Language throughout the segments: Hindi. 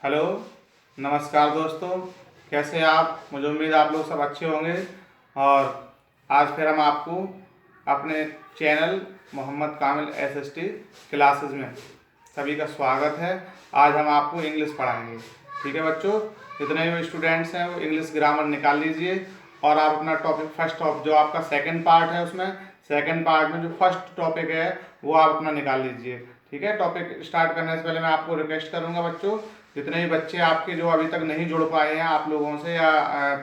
हेलो, नमस्कार दोस्तों। कैसे हैं आप? मुझे उम्मीद है आप लोग सब अच्छे होंगे। और आज फिर हम आपको अपने चैनल मोहम्मद कामिल एसएसटी क्लासेस में सभी का स्वागत है। आज हम आपको इंग्लिश पढ़ाएंगे। ठीक है बच्चों, जितने भी स्टूडेंट्स हैं वो इंग्लिश ग्रामर निकाल लीजिए और आप अपना टॉपिक फर्स्ट जो आपका सेकंड पार्ट है उसमें सेकंड पार्ट में जो फर्स्ट टॉपिक है वो आप अपना निकाल लीजिए। ठीक है, टॉपिक स्टार्ट करने से पहले मैं आपको रिक्वेस्ट करूंगा बच्चों, जितने भी बच्चे आपके जो अभी तक नहीं जुड़ पाए हैं आप लोगों से या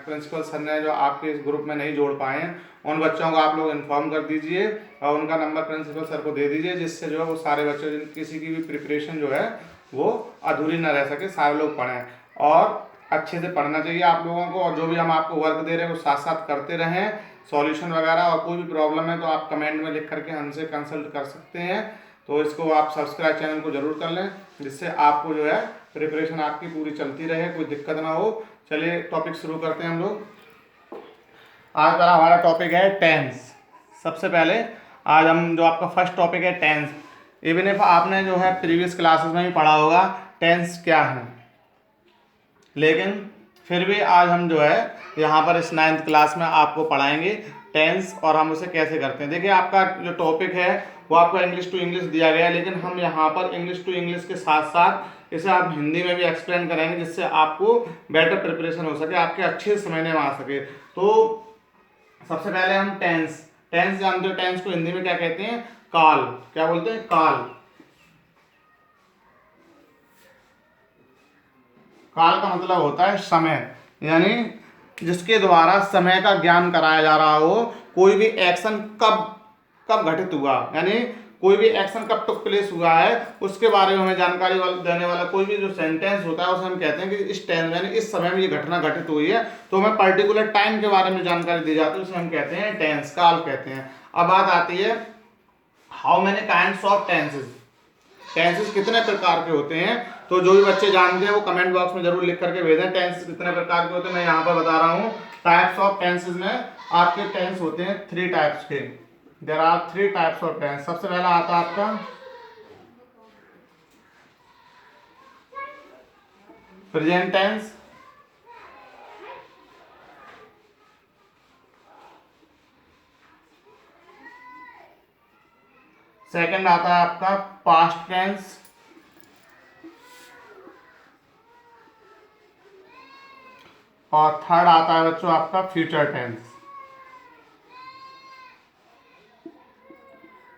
प्रिंसिपल सर ने जो आपके इस ग्रुप में नहीं जोड़ पाए हैं उन बच्चों को आप लोग इन्फॉर्म कर दीजिए और उनका नंबर प्रिंसिपल सर को दे दीजिए, जिससे जो है वो सारे बच्चे किसी की भी प्रिपरेशन जो है वो अधूरी ना रह सके, सारे लोग पढ़ें। और अच्छे से पढ़ना चाहिए आप लोगों को, और जो भी हम आपको वर्क दे रहे हैं वो साथ साथ करते रहें, सॉल्यूशन वगैरह। और कोई भी प्रॉब्लम है तो आप कमेंट में लिख करके हमसे कंसल्ट कर सकते हैं। तो इसको आप सब्सक्राइब चैनल को जरूर कर लें, जिससे आपको जो है प्रिपरेशन आपकी पूरी चलती रहे, कोई दिक्कत ना हो। चलिए टॉपिक शुरू करते हैं हम लोग। आज का हमारा टॉपिक है टेंस। सबसे पहले आज हम जो आपका फर्स्ट टॉपिक है टेंस। इवन इफ आपने जो है प्रीवियस क्लासेस में भी पढ़ा होगा टेंस क्या है, लेकिन फिर भी आज हम जो है यहाँ पर इस 9th क्लास में आपको पढ़ाएंगे टेंस और हम उसे कैसे करते हैं। देखिए आपका जो टॉपिक है वो आपको इंग्लिश टू इंग्लिश दिया गया है, लेकिन हम यहाँ पर इंग्लिश टू इंग्लिश के साथ साथ इसे आप हिंदी में भी एक्सप्लेन करेंगे, जिससे आपको बेटर प्रिपरेशन हो सके, आपके अच्छे समझने में आ सके। तो सबसे पहले हम टेंस जानते हो। टेंस को हिंदी में क्या कहते हैं? काल। क्या बोलते हैं? काल। काल का मतलब होता है समय, यानी जिसके द्वारा समय का ज्ञान कराया जा रहा हो। कोई भी एक्शन कब कब घटित हुआ, यानी कोई भी एक्शन कब टुक प्लेस हुआ है उसके बारे में हमें जानकारी देने वाला कोई भी जो सेंटेंस होता है उसे हम कहते हैं कि इस टाइम यानी इस समय में ये घटना घटित हुई है, तो हमें पर्टिकुलर टाइम के बारे में जानकारी दी जाती है, उसे हम कहते हैं टेंस, काल कहते हैं। अब बात आती है how many kinds of tenses. Tenses कितने प्रकार के होते हैं? तो जो भी बच्चे जानते हैं वो कमेंट बॉक्स में जरूर लिख करके भेजें टेंसेस कितने प्रकार के होते हैं। मैं यहाँ पर बता रहा हूँ टाइप्स ऑफ टेंसेस में आपके टेंस होते हैं 3 टाइप्स के। There are 3 types of tense. सबसे पहला आता है आपका प्रेजेंट टेंस, सेकंड आता है आपका पास्ट टेंस, और थर्ड आता है बच्चों आपका फ्यूचर टेंस।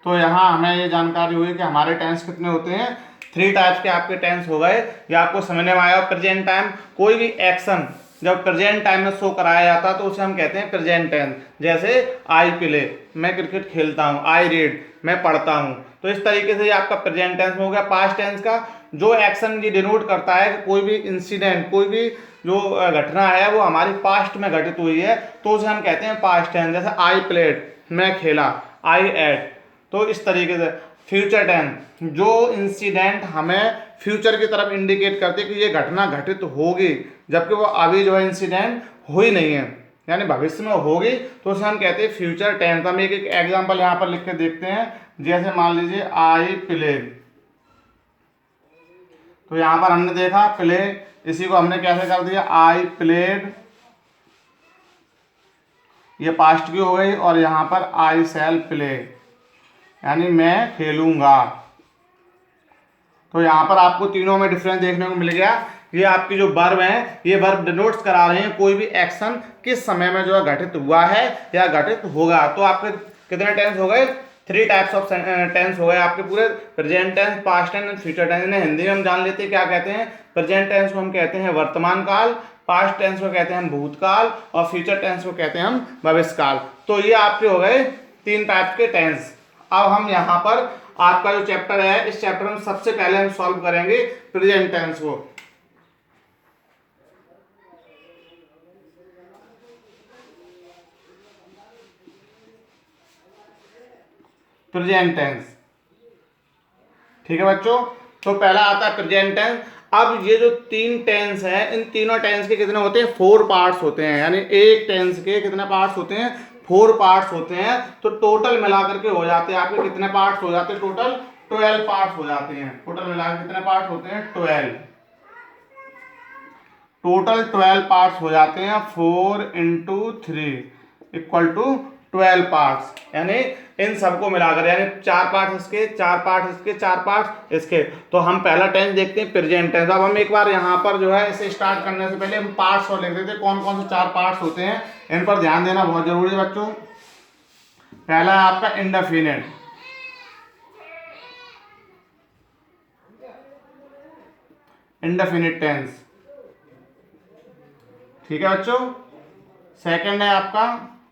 तो यहाँ हमें ये जानकारी हुई कि हमारे टेंस कितने होते हैं। 3 टाइप्स के आपके टेंस हो गए, ये आपको समझने में आया। प्रेजेंट टाइम, कोई भी एक्शन जब प्रेजेंट टाइम में शो कराया जाता है तो उसे हम कहते हैं प्रेजेंट टेंस। जैसे आई प्ले, मैं क्रिकेट खेलता हूँ, आई रीड, मैं पढ़ता हूँ। तो इस तरीके से ये आपका प्रेजेंट टेंस में हो गया। पास्ट टेंस का जो एक्शन ये डिनोट करता है कि कोई भी इंसिडेंट, कोई भी जो घटना है वो हमारी पास्ट में घटित हुई है, तो उसे हम कहते हैं पास्ट टेंस। जैसे आई प्लेड, मैं खेला, आई एट। तो इस तरीके से फ्यूचर टेंस, जो इंसिडेंट हमें फ्यूचर की तरफ इंडिकेट करते कि ये घटना घटित होगी, जबकि वो अभी जो है इंसिडेंट हो ही नहीं है, यानी भविष्य में होगी, तो उसे हम कहते हैं फ्यूचर टेंस। हम एक एग्जांपल यहाँ पर लिख के देखते हैं। जैसे मान लीजिए आई प्ले, तो यहाँ पर हमने देखा प्ले, इसी को हमने कैसे कर दिया आई प्लेड, ये पास्ट की हो गई, और यहाँ पर आई शैल प्ले, यानी मैं खेलूंगा। तो यहाँ पर आपको तीनों में डिफरेंस देखने को मिल गया। ये आपकी जो वर्ब हैं ये वर्ब डिनोट्स करा रहे हैं कोई भी एक्शन किस समय में जो है घटित हुआ है या घटित होगा। तो आपके कितने टेंस हो गए? 3 टाइप्स ऑफ टेंस हो गए आपके पूरे, present tense, past tense and future tense. इन्हें हिंदी में हम जान लेते हैं क्या कहते हैं। प्रेजेंट टेंस को हम कहते हैं वर्तमान काल, पास्ट टेंस को कहते हैं हम भूतकाल, और फ्यूचर टेंस को कहते हैं हम भविष्यकाल। तो ये आपके हो गए 3 टाइप के टेंस। अब हम यहाँ पर आपका जो चैप्टर है इस चैप्टर में सबसे पहले हम सॉल्व करेंगे प्रेजेंट टेंस को। प्रेजेंट टेंस, ठीक है बच्चों। तो पहला आता है प्रेजेंट टेंस। अब ये जो 3 टेंस है इन तीनों टेंस के कितने होते हैं? 4 पार्ट्स होते हैं, यानी एक टेंस के कितने पार्ट्स होते हैं? 4 पार्ट्स होते हैं। तो टोटल मिलाकर के हो जाते हैं आपके कितने पार्ट्स हो जाते हैं? टोटल 12 पार्ट्स हो जाते हैं। टोटल मिलाकर कितने पार्ट्स होते हैं? 12। टोटल 12 पार्ट्स हो जाते हैं। 4 इंटू 3 इक्वल टू 12 पार्ट्स, यानी इन सबको मिलाकर, यानी 4 पार्ट्स इसके, 4 पार्ट्स इसके, 4 पार्ट्स इसके। तो हम पहला टेंस देखते हैं, प्रेजेंट टेंस। अब हम एक बार यहाँ पर जो है इसे स्टार्ट करने से पहले हम पार्ट्स और लिख देते हैं, कौन कौन से 4 पार्ट्स होते हैं, इन पर ध्यान देना बहुत जरूरी है बच्चों। पहला है आपका इंडेफिनिट, इंडेफिनिट टेंस, ठीक है बच्चों। सेकंड है आपका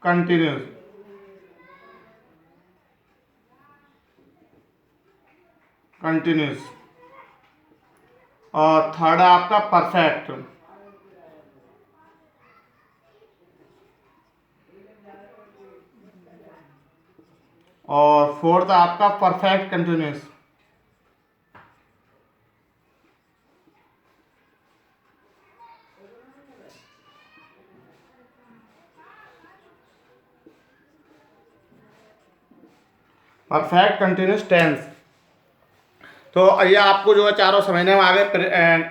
कंटिन्यूस, कंटिन्यूस। और थर्ड है आपका परफेक्ट। और फोर्थ है आपका perfect continuous. Perfect continuous tense. तो ये आपको जो है चारों समझने में आ गए।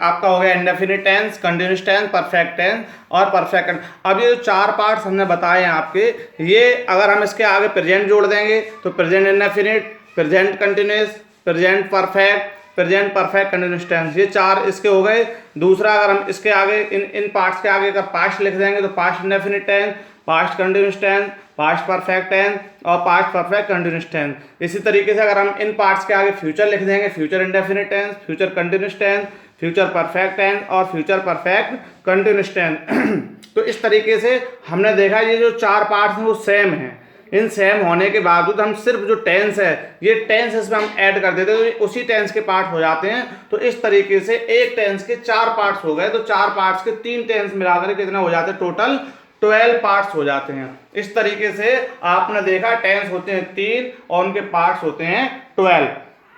आपका हो गया indefinite tense, continuous tense, perfect tense और परफेक्ट। अब ये जो 4 पार्ट्स हमने बताए हैं आपके, ये अगर हम इसके आगे प्रेजेंट जोड़ देंगे तो present indefinite, present continuous, present perfect, present perfect continuous tense, ये 4 इसके हो गए। दूसरा, अगर हम इसके आगे इन पार्ट्स के आगे अगर पास्ट लिख देंगे तो past indefinite tense, past continuous tense, past perfect tense और पास्ट परफेक्ट कंटिन्यूस टेंस। इसी तरीके से अगर हम इन पार्ट्स के आगे फ्यूचर लिख देंगे, future indefinite tense, future continuous tense, future perfect tense और फ्यूचर परफेक्ट कंटिन्यूस टेंस। तो इस तरीके से हमने देखा ये जो 4 पार्ट्स हैं वो सेम हैं। इन सेम होने के बावजूद हम सिर्फ जो टेंस है, ये टेंस इसमें हम ऐड कर देते हैं तो उसी टेंस के पार्ट हो जाते हैं। तो इस तरीके से एक टेंस के 4 पार्ट्स हो गए, तो 4 पार्ट्स के 3 टेंस मिलाकर कितने हो जाते हैं, टोटल 12 पार्ट्स हो जाते हैं। इस तरीके से आपने देखा टेंस होते हैं 3 और उनके पार्ट्स होते हैं 12,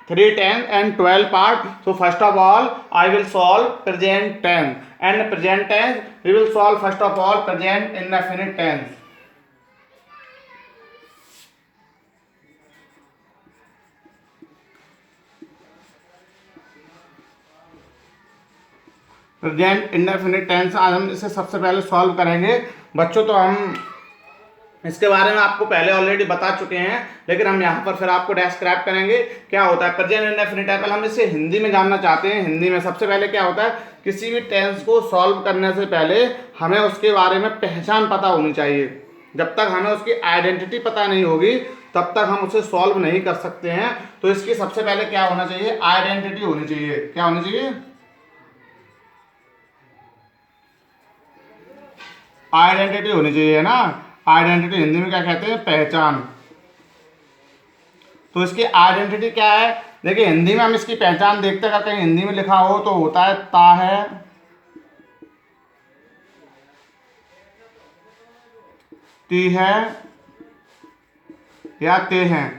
3 tense and 12 part. So first of all I will solve present tense, and present tense we will solve first of all present indefinite tense। Present indefinite tense आज हम इसे सबसे पहले सॉल्व करेंगे बच्चों। तो हम इसके बारे में आपको पहले ऑलरेडी बता चुके हैं, लेकिन हम यहाँ पर फिर आपको डिस्क्राइब करेंगे क्या होता है प्रेजेंट इंडेफिनिट टेंस। हम इसे हिंदी में जानना चाहते हैं। हिंदी में सबसे पहले क्या होता है, किसी भी टेंस को सॉल्व करने से पहले हमें उसके बारे में पहचान पता होनी चाहिए। जब तक हमें उसकी आइडेंटिटी पता नहीं होगी तब तक हम उसे सॉल्व नहीं कर सकते हैं। तो इसकी सबसे पहले क्या होना चाहिए, आइडेंटिटी होनी चाहिए। क्या होनी चाहिए, आइडेंटिटी होनी चाहिए ना। आइडेंटिटी हिंदी में क्या कहते हैं, पहचान। तो इसकी आइडेंटिटी क्या है, देखिए हिंदी में हम इसकी पहचान देखते हैं। अगर कहीं हिंदी में लिखा हो तो होता है ता है, ती है या ते हैं,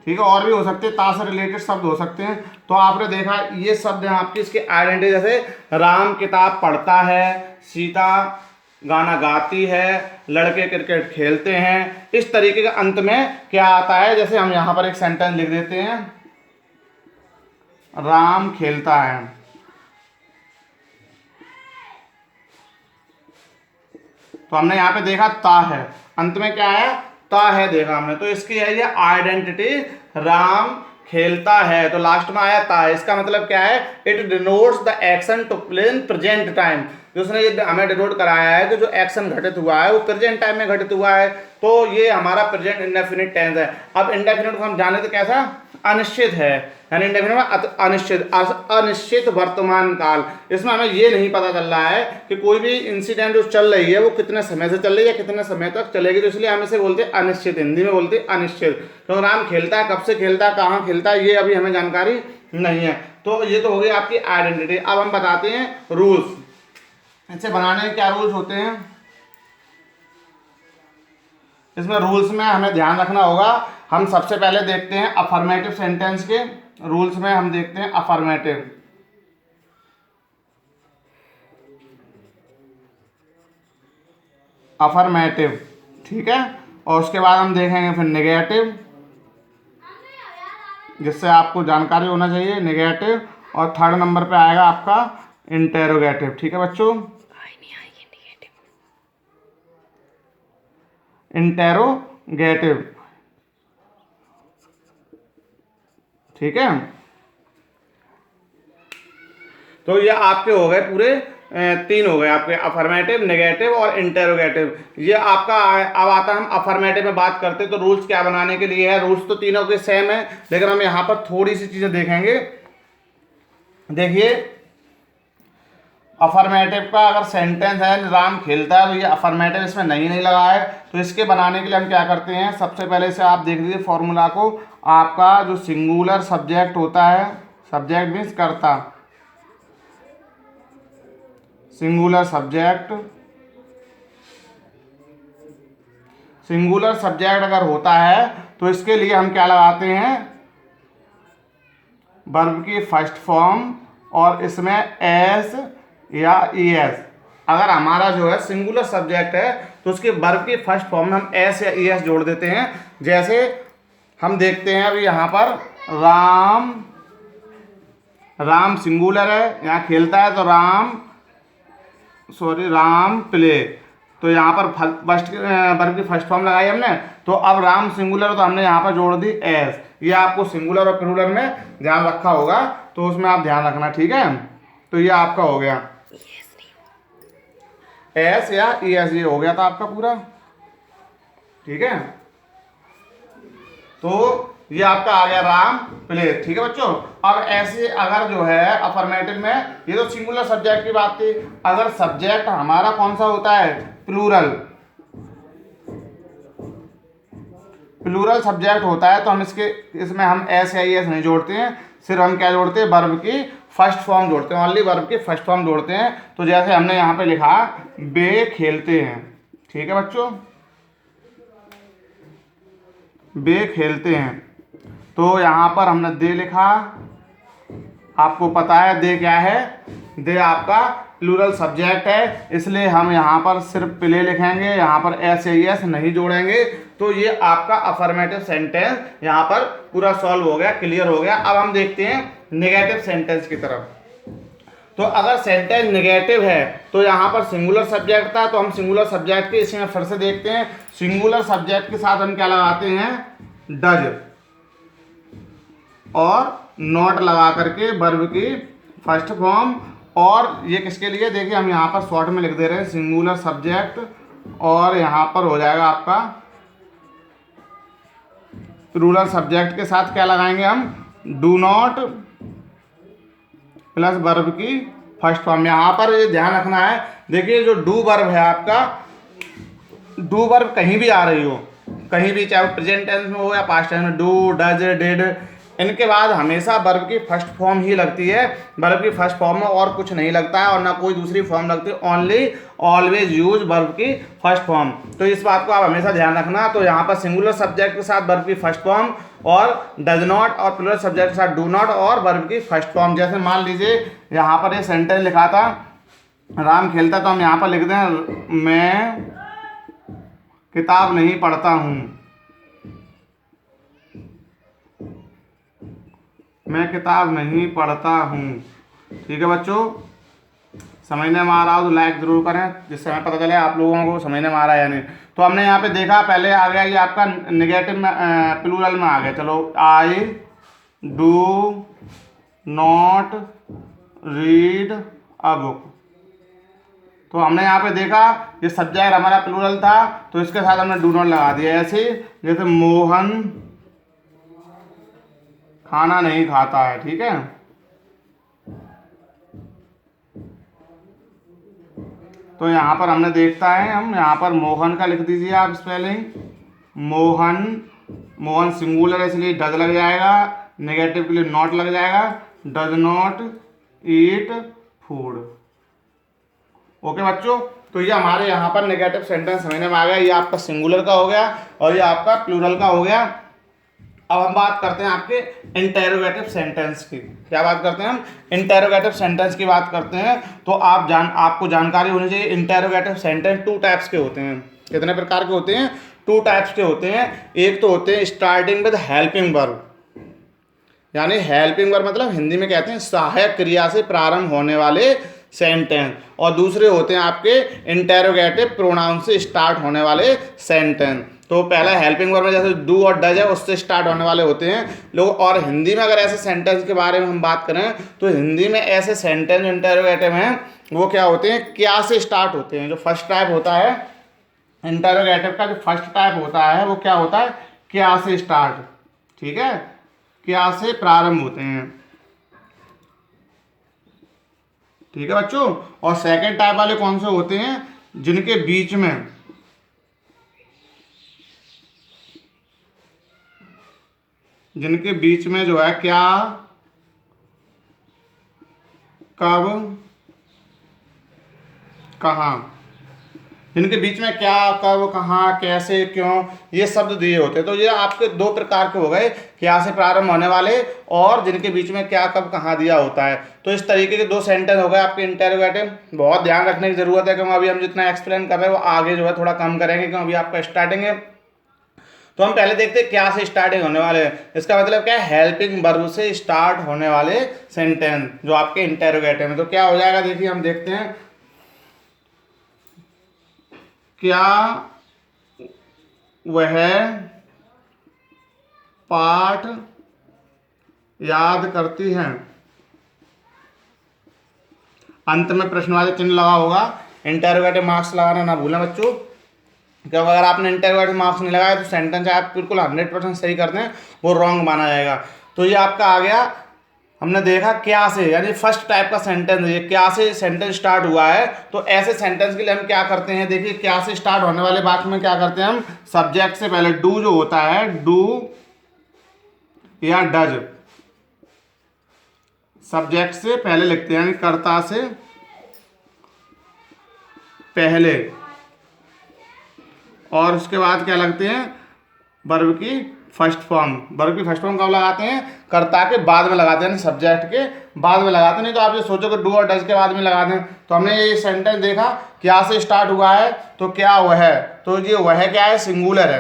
ठीक है। और भी हो सकते हैं, ता से रिलेटेड शब्द हो सकते हैं। तो आपने देखा ये शब्द हैं आपकी इसकी आइडेंटिटी। जैसे राम किताब पढ़ता है, सीता गाना गाती है, लड़के क्रिकेट खेलते हैं। इस तरीके के अंत में क्या आता है, जैसे हम यहाँ पर एक सेंटेंस लिख देते हैं, राम खेलता है। तो हमने यहाँ पे देखा ता है, अंत में क्या है, ता है देखा हमने। तो इसकी है ये आइडेंटिटी, राम खेलता है, तो लास्ट में आया ता है। इसका मतलब क्या है, it denotes the action to play in present time. जो उसने ये हमें डिनोट कराया है कि जो एक्शन घटित हुआ है वो प्रेजेंट टाइम में घटित हुआ है। तो ये हमारा प्रेजेंट इंडेफिनिट टेंस है। अब इंडेफिनिट को हम जाने तो कैसा, अनिश्चित है, यानी इंडेफिनिट में अनिश्चित, अनिश्चित वर्तमान काल। इसमें हमें ये नहीं पता चल रहा है कि कोई भी इंसिडेंट जो चल रही है वो कितने समय से चल रही है या कितने समय तक चलेगी। तो इसलिए हम इसे बोलते हैं अनिश्चित, हिंदी में बोलते हैं अनिश्चित। तो राम खेलता है, कब से खेलता है, कहाँ खेलता है, ये अभी हमें जानकारी नहीं है। तो ये तो हो गई आपकी आइडेंटिटी। अब हम बताते हैं रूल्स, इसे बनाने के क्या रूल्स होते हैं। इसमें रूल्स में हमें ध्यान रखना होगा। हम सबसे पहले देखते हैं अफर्मेटिव सेंटेंस के रूल्स में। हम देखते हैं अफर्मेटिव, अफर्मेटिव, ठीक है। और उसके बाद हम देखेंगे फिर नेगेटिव, जिससे आपको जानकारी होना चाहिए, नेगेटिव। और थर्ड नंबर पे आएगा आपका इंटेरोगेटिव, ठीक है बच्चों। इंटेरोगेटिव। ठीक है, तो ये आपके हो गए पूरे 3 हो गए आपके, अफर्मेटिव, नेगेटिव और इंटेरोगेटिव। ये आपका अब आता है, हम अफर्मेटिव में बात करते हैं तो रूल्स क्या बनाने के लिए है। रूल्स तो तीनों के सेम है, लेकिन हम यहाँ पर थोड़ी सी चीजें देखेंगे। देखिए, अफर्मेटिव का अगर सेंटेंस है राम खेलता है, तो ये अफर्मेटिव इसमें नहीं लगा है, तो इसके बनाने के लिए हम क्या करते हैं, सबसे पहले से आप देख लीजिए फॉर्मूला को। आपका जो सिंगुलर सब्जेक्ट होता है, सब्जेक्ट मीन्स कर्ता, सिंगुलर सब्जेक्ट, सिंगुलर सब्जेक्ट अगर होता है तो इसके लिए हम क्या लगाते हैं, वर्ब की फर्स्ट फॉर्म और इसमें एस या ईएस। अगर हमारा जो है सिंगुलर सब्जेक्ट है तो उसके वर्ब की फर्स्ट फॉर्म में हम एस या ईएस जोड़ देते हैं। जैसे हम देखते हैं अभी यहाँ पर राम, राम सिंगुलर है, यहाँ खेलता है तो राम प्ले, तो यहाँ पर फर्स्ट वर्ब की फर्स्ट फॉर्म लगाई हमने, तो अब राम सिंगुलर तो हमने यहाँ पर जोड़ दी एस। ये आपको सिंगुलर और प्लूरल में ध्यान रखा होगा, तो उसमें आप ध्यान रखना। ठीक है, तो ये आपका हो गया एस या ईएस, ये हो गया था आपका पूरा। ठीक है, तो ये आपका आ गया राम प्ले। ठीक है बच्चों, अब ऐसे अगर जो है अफर्मेटिव में, ये तो सिंगुलर सब्जेक्ट की बात थी, अगर सब्जेक्ट हमारा कौन सा होता है, प्लूरल, प्लूरल सब्जेक्ट होता है, तो हम इसमें हम एस या ईएस नहीं जोड़ते हैं, सिर्फ हम क्या जोड़ते हैं, वर्ब की फर्स्ट फॉर्म जोड़ते हैं, ओनली वर्ब की फर्स्ट फॉर्म जोड़ते हैं। तो जैसे हमने यहाँ पे लिखा वे खेलते हैं। ठीक है बच्चों, वे खेलते हैं, तो यहाँ पर हमने दे लिखा। आपको पता है दे क्या है, दे आपका प्लूरल सब्जेक्ट है, इसलिए हम यहाँ पर सिर्फ प्ले लिखेंगे, यहाँ पर एस या एस नहीं जोड़ेंगे। तो ये आपका अफर्मेटिव सेंटेंस यहाँ पर पूरा सॉल्व हो गया, क्लियर हो गया। अब हम देखते हैं नेगेटिव सेंटेंस की तरफ। तो अगर सेंटेंस नेगेटिव है तो यहाँ पर सिंगुलर सब्जेक्ट था, तो हम सिंगुलर सब्जेक्ट के इसमें फिर से देखते हैं। सिंगुलर सब्जेक्ट के साथ हम क्या लगाते हैं, डज और नॉट लगा करके वर्ब की फर्स्ट फॉर्म। और ये किसके लिए, देखिए हम यहाँ पर शॉर्ट में लिख दे रहे हैं सिंगुलर सब्जेक्ट, और यहाँ पर हो जाएगा आपका प्लूरल सब्जेक्ट के साथ क्या लगाएंगे हम, डू नॉट प्लस वर्ब की फर्स्ट फॉर्म। यहाँ पर ये ध्यान रखना है, देखिए जो डू वर्ब है आपका, डू वर्ब कहीं भी आ रही हो, कहीं भी, चाहे प्रेजेंट टेंस में हो या पास्ट टेंस में, डू, डज, डिड, इनके बाद हमेशा वर्ब की फर्स्ट फॉर्म ही लगती है। वर्ब की फर्स्ट फॉर्म में और कुछ नहीं लगता है और ना कोई दूसरी फॉर्म लगती है, ओनली ऑलवेज यूज वर्ब की फर्स्ट फॉर्म। तो इस बात को आप हमेशा ध्यान रखना। तो यहाँ पर सिंगुलर सब्जेक्ट के साथ वर्ब की फर्स्ट फॉर्म और डज नॉट, और प्लूरल सब्जेक्ट के साथ डू नॉट और वर्ब की फर्स्ट फॉर्म। जैसे मान लीजिए यहाँ पर ये सेंटेंस लिखा था राम खेलता, तो हम यहाँ पर लिख दें मैं किताब नहीं पढ़ता हूँ, मैं किताब नहीं पढ़ता हूँ। ठीक है बच्चों, समझने में आ रहा हो तो लाइक ज़रूर करें, जिससे हमें पता चले आप लोगों को समझने में आ रहा है या नहीं। तो हमने यहाँ पे देखा, पहले आ गया ये आपका नेगेटिव में, प्लूरल में आ गया। चलो, I do not read a book. तो हमने यहाँ पे देखा ये सब्जेक्ट हमारा प्लूरल था, तो इसके साथ हमने डू नॉट लगा दिया। ऐसे जैसे मोहन खाना नहीं खाता है। ठीक है, तो यहाँ पर हमने देखता है, हम यहाँ पर मोहन का लिख दीजिए आप स्पेलिंग, मोहन, मोहन सिंगुलर है इसलिए डज लग जाएगा, नेगेटिव के लिए नॉट लग जाएगा, does not eat food. Okay बच्चों, तो ये हमारे यहाँ पर नेगेटिव सेंटेंस समझने में आ गया। ये आपका सिंगुलर का हो गया और ये आपका प्लूरल का हो गया। अब हम बात करते हैं आपके इंटेरोगेटिव सेंटेंस की। क्या बात करते हैं हम, इंटेरोगेटिव सेंटेंस की बात करते हैं। तो आपको जानकारी होनी चाहिए, इंटेरोगेटिव सेंटेंस 2 टाइप्स के होते हैं। कितने प्रकार के होते हैं, 2 टाइप्स के होते हैं। एक तो होते हैं स्टार्टिंग विद हेल्पिंग वर्ब, यानी हेल्पिंग वर्ब मतलब हिंदी में कहते हैं सहायक क्रिया से प्रारंभ होने वाले सेंटेंस, और दूसरे होते हैं आपके इंटेरोगेटिव प्रोनाउन से स्टार्ट होने वाले सेंटेंस। तो पहला हेल्पिंग वर्ब में जैसे डू और डज है उससे स्टार्ट होने वाले होते हैं लोग। और हिंदी में अगर ऐसे सेंटेंस के बारे में हम बात करें तो हिंदी में ऐसे सेंटेंस इंटेरोगेटिव हैं वो क्या होते हैं, क्या से स्टार्ट होते हैं। जो फर्स्ट टाइप होता है इंटेरोगेटिव का, जो फर्स्ट टाइप होता है वो क्या होता है, क्या से स्टार्ट, ठीक है, क्या से प्रारंभ होते हैं, ठीक है बच्चों। और सेकंड टाइप वाले कौन से होते हैं, जिनके बीच में जो है क्या, कब, कहाँ, जिनके बीच में क्या, कब, कहाँ, कैसे, क्यों, ये शब्द दिए होते हैं। तो ये आपके दो प्रकार के हो गए, क्या से प्रारंभ होने वाले और जिनके बीच में क्या, कब, कहाँ दिया होता है। तो इस तरीके के दो सेंटेंस हो गए आपके इंटेरोगेटिव। बहुत ध्यान रखने की जरूरत है क्योंकि अभी हम जितना एक्सप्लेन कर रहे हैं वो आगे जो है थोड़ा कम करेंगे क्योंकि अभी आपका स्टार्टिंग है। तो हम पहले देखते हैं क्या से स्टार्टिंग होने वाले हैं। इसका मतलब क्या है, हेल्पिंग वर्ब से स्टार्ट होने वाले सेंटेंस जो आपके इंटेरोगेटिव में। तो क्या हो जाएगा, देखिए हम देखते हैं, क्या वह पाठ याद करती हैं, अंत में प्रश्नवाची चिन्ह लगा होगा। इंटेरोगेटिव मार्क्स लगाना ना भूलें बच्चों, क्योंकि अगर आपने इंटेरोगेटिव मार्क्स नहीं लगाया तो सेंटेंस आप बिल्कुल 100% सही करते हैं वो रॉन्ग माना जाएगा। तो ये आपका आ गया, हमने देखा क्या से, यानी फर्स्ट टाइप का सेंटेंस, ये क्या से सेंटेंस स्टार्ट हुआ है। तो ऐसे सेंटेंस के लिए हम क्या करते हैं, देखिए क्या से स्टार्ट होने वाले वाक्य में क्या करते हैं हम, सब्जेक्ट से पहले डू जो होता है, डू या डज, सब्जेक्ट से पहले लिखते हैं, यानी कर्ता से पहले, और उसके बाद क्या लगते हैं, वर्ब की फर्स्ट फॉर्म। वर्ब की फर्स्ट फॉर्म कब लगाते हैं, कर्ता के बाद में लगाते हैं, सब्जेक्ट के बाद में लगाते हैं। नहीं तो आप ये सोचो कि डू और डज के बाद में लगा दें। तो हमने ये सेंटेंस देखा क्या से स्टार्ट हुआ है, तो क्या वह है, तो ये वह क्या है, सिंगुलर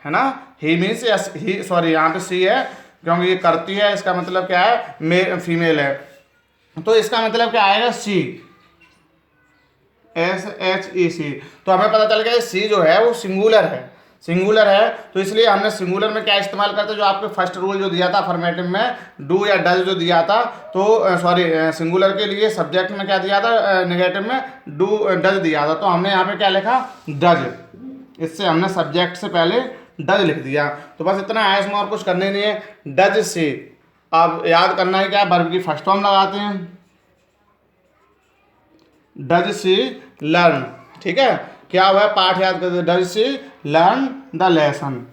है ना। ही मीन्स ही, सॉरी यहाँ पे सी है क्योंकि ये करती है, इसका मतलब क्या है, मेल फीमेल है। तो इसका मतलब क्या आएगा, सी, SHEC। तो हमें पता चल गया सी जो है वो सिंगुलर है। तो इसलिए हमने सिंगुलर में क्या इस्तेमाल करते हैं, जो आपके फर्स्ट रूल जो दिया था अफर्मेटिव में, डू या डज जो दिया था, तो सॉरी सिंगुलर के लिए सब्जेक्ट में क्या दिया था, नेगेटिव में डू डज दिया था। तो हमने यहाँ पे क्या लिखा, डज, इससे हमने सब्जेक्ट से पहले डज लिख दिया। तो बस इतना है, इसमें और कुछ करने नहीं है। डज से अब याद करना है क्या, वर्ब की फर्स्ट फॉर्म लगाते हैं, डज सी लर्न, ठीक है, क्या हुआ, पाठ याद करते, does she learn the lesson.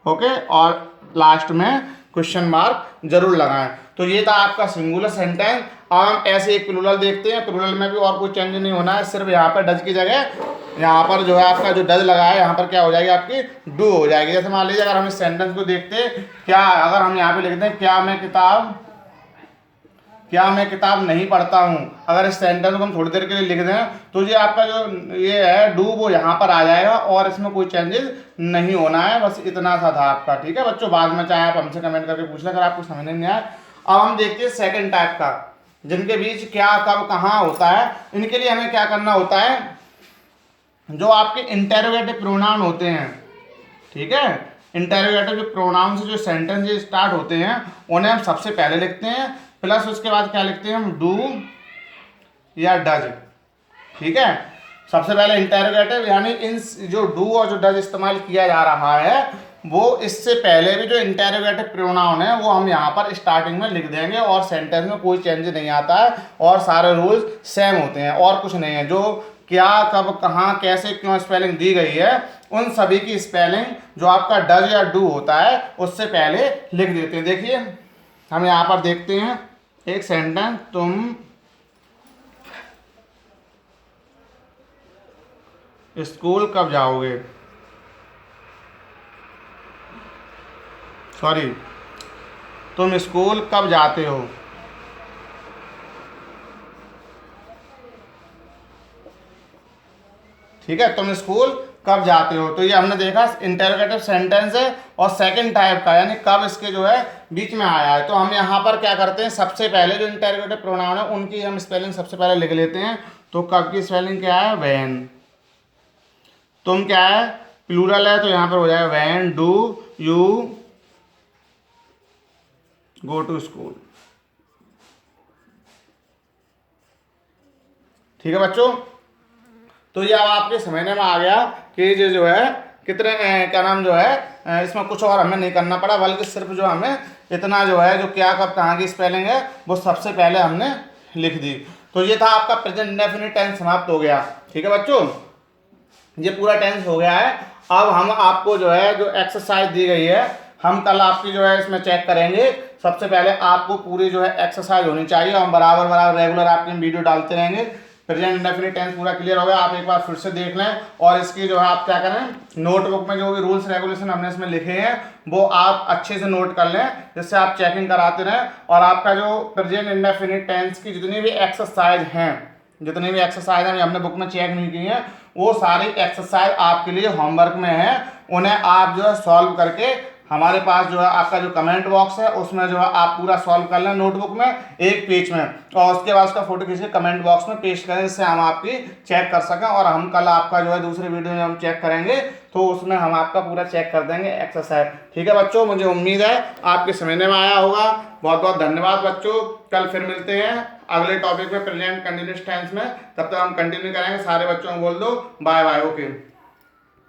Okay, और लास्ट में क्वेश्चन मार्क जरूर लगाएं। तो ये था आपका सिंगुलर सेंटेंस। अब हम ऐसे एक प्लूरल देखते हैं, प्लूरल में भी और कोई चेंज नहीं होना है, सिर्फ यहाँ पर डज की जगह यहाँ पर जो है आपका जो डज लगा है यहाँ पर क्या हो जाएगी, आपकी डू हो जाएगी। जैसे मान लीजिए अगर हम इस सेंटेंस को देखते हैं, क्या, अगर हम यहाँ पे लिखते हैं क्या मैं किताब नहीं पढ़ता हूँ, अगर इस सेंटेंस को हम थोड़ी देर के लिए लिख दें तो ये आपका जो ये है डू वो यहाँ पर आ जाएगा और इसमें कोई चेंजेस नहीं होना है। बस इतना सा था आपका, ठीक है बच्चों। बाद में चाहे आप हमसे कमेंट करके पूछ लें अगर आपको समझ नहीं आया। अब हम देखते हैं सेकंड टाइप का, जिनके बीच क्या, कब, कहाँ होता है। इनके लिए हमें क्या करना होता है, जो आपके इंटेरोगेटिव प्रोनाउन होते हैं, ठीक है, इंटेरोगेटिव जो प्रोनाउन से जो सेंटेंस स्टार्ट होते हैं उन्हें हम सबसे पहले लिखते हैं, प्लस उसके बाद क्या लिखते हैं हम, डू या डज, ठीक है। सबसे पहले इंटेरोगेटिव, यानी इन जो डू और जो डज इस्तेमाल किया जा रहा है वो इससे पहले भी जो इंटेरोगेटिव प्रोनाउन है वो हम यहाँ पर स्टार्टिंग में लिख देंगे और सेंटेंस में कोई चेंज नहीं आता है और सारे रूल्स सेम होते हैं और कुछ नहीं है। जो क्या, कब, कहाँ, कैसे, क्यों स्पेलिंग दी गई है उन सभी की स्पेलिंग जो आपका डज या डू होता है उससे पहले लिख देते हैं। देखिए हम यहाँ पर देखते हैं एक सेंटेंस, तुम स्कूल कब जाओगे, सॉरी तुम स्कूल कब जाते हो, ठीक है, तुम स्कूल कब जाते हो। तो ये हमने देखा इंटेरोगेटिव सेंटेंस है और सेकंड टाइप का, यानी कब इसके जो है बीच में आया है। तो हम यहाँ पर क्या करते हैं, सबसे पहले जो इंटेरोगेटिव प्रोनाउन है उनकी हम स्पेलिंग सबसे पहले लिख लेते हैं। तो कब की स्पेलिंग क्या है, व्हेन। तुम क्या है, प्लूरल है, तो यहाँ पर हो जाएगा when do you go to school. ठीक है बच्चों, तो ये अब आपके समझने में आ गया कि ये जो है कितने क्या नाम जो है इसमें कुछ और हमें नहीं करना पड़ा, बल्कि सिर्फ जो हमें इतना जो है जो क्या कब कहाँ की स्पेलिंग है वो सबसे पहले हमने लिख दी। तो ये था आपका प्रेजेंट इंडेफिनिट टेंस समाप्त हो गया। ठीक है बच्चों, ये पूरा टेंस हो गया है। अब हम आपको जो है जो एक्सरसाइज दी गई है हम कल आपकी जो है इसमें चेक करेंगे। सबसे पहले आपको पूरी जो है एक्सरसाइज होनी चाहिए, हम बराबर रेगुलर आपकी वीडियो डालते रहेंगे। प्रेजेंट इंडेफिनिट टेंस पूरा क्लियर हो गया, आप एक बार फिर से देख लें और इसकी जो है आप क्या करें, नोटबुक में जो भी रूल्स रेगुलेशन हमने इसमें लिखे हैं वो आप अच्छे से नोट कर लें, जिससे आप चेकिंग कराते रहें। और आपका जो प्रेजेंट इंडेफिनिट टेंस की जितनी भी एक्सरसाइज हैं, जितनी भी एक्सरसाइज हैं हमने बुक में चेक नहीं की हैं, वो सारी एक्सरसाइज आपके लिए होमवर्क में है। उन्हें आप जो है सॉल्व करके हमारे पास जो है आपका जो कमेंट बॉक्स है उसमें जो है आप पूरा सॉल्व कर लें नोटबुक में एक पेज में, और उसके बाद उसका फोटो खींच के कमेंट बॉक्स में पेश करें, जिससे हम आपकी चेक कर सकें। और हम कल आपका जो है दूसरे वीडियो में हम चेक करेंगे तो उसमें हम आपका पूरा चेक कर देंगे एक्सरसाइज। ठीक है बच्चों, मुझे उम्मीद है आपके समझने में आया होगा। बहुत बहुत धन्यवाद बच्चों, कल फिर मिलते हैं अगले टॉपिक में प्रेजेंट कंटिन्यूअस टेंस में। तब तक हम कंटिन्यू करेंगे। सारे बच्चों को बोल दो बाय बाय, ओके।